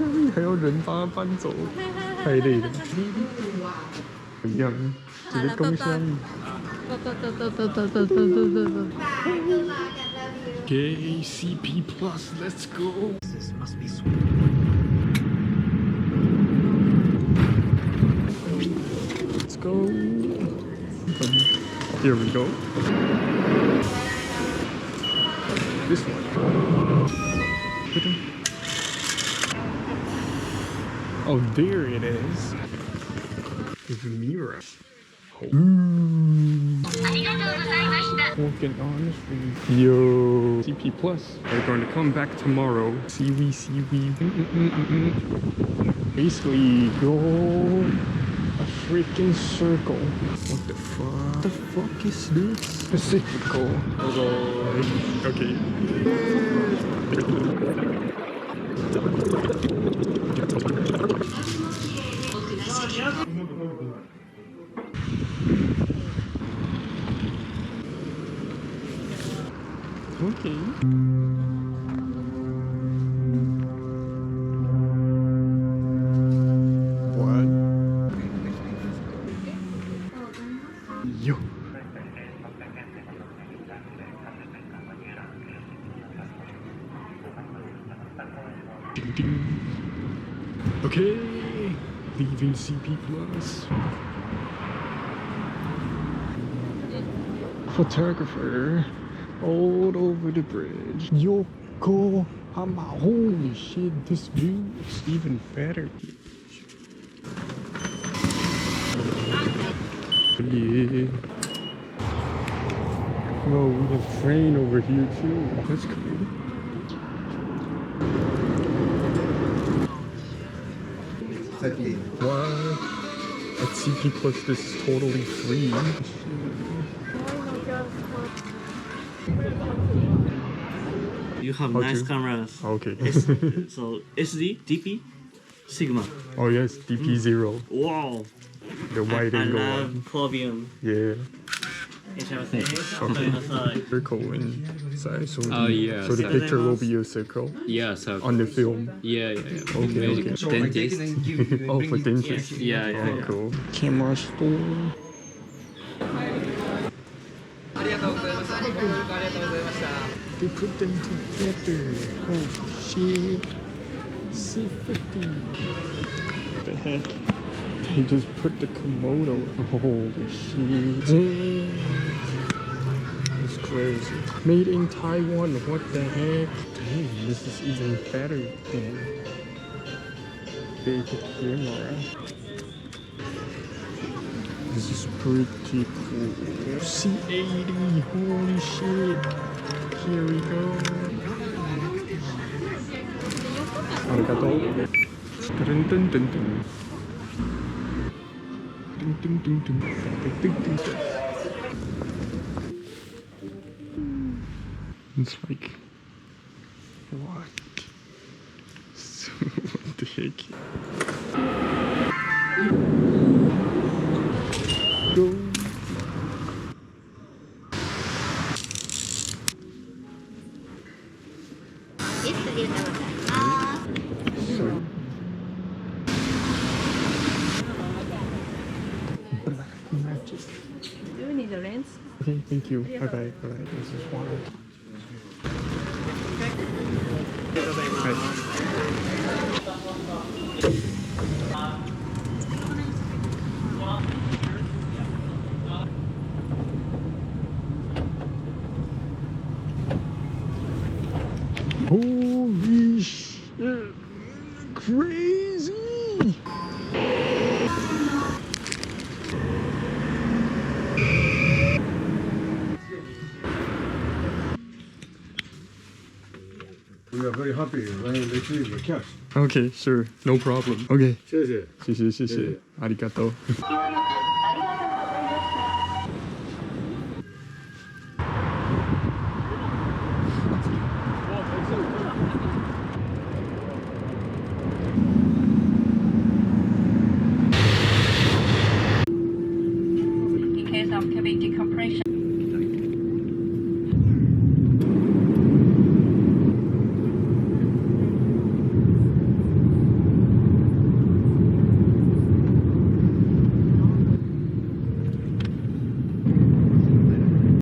下面还要人把它搬走，太累了。一样，直接攻下面。Okay, CP Plus, let's go. This must be sweet. Let's go. Here we go. This one. Oh, there it is. There's a mirror. Walking on the street. Yo, CP Plus. They're going to come back tomorrow. Seaweed. Basically, go a freaking circle. What the fuck? What the fuck is this? Pacifico. Okay. Okay. What? Yo. Ding ding. Okay. Leaving CP Plus. Photographer. All over the bridge. Yokohama. Holy shit, this view is even better. Yeah. Whoa, we have train over here too. That's cool. What? At CP Plus, this is totally free. You have nice cameras. Okay. So SD, DP, Sigma. Oh yes, DP0. Wow. The wide angle I love one. Chromium. Yeah. Okay. Circle inside. So Oh yeah. so the picture will be a circle. Yeah. So On the film. yeah. Okay. Dentist. Oh, for dentist. Yeah. Oh, cool. Camera store. They put them together. Oh shit. C50. The heck? They just put the Komodo. Holy shit. Damn. It's crazy. Made in Taiwan. What the heck? Dang, this is even better than big camera. This is pretty cool. C80. Holy shit. Here we go. Arigato. Dun dun dun dun. Dun dun dun dun. Dun dun dun dun. It's like, what? So, what the heck? Go. Magic. Do you need a lens? Okay, thank you. Bye bye. Bye bye. This is water. Holy shit! Crazy! We are very happy when we receive the cash. Okay, sure, no problem. Okay, 谢谢。谢谢。ありがとう。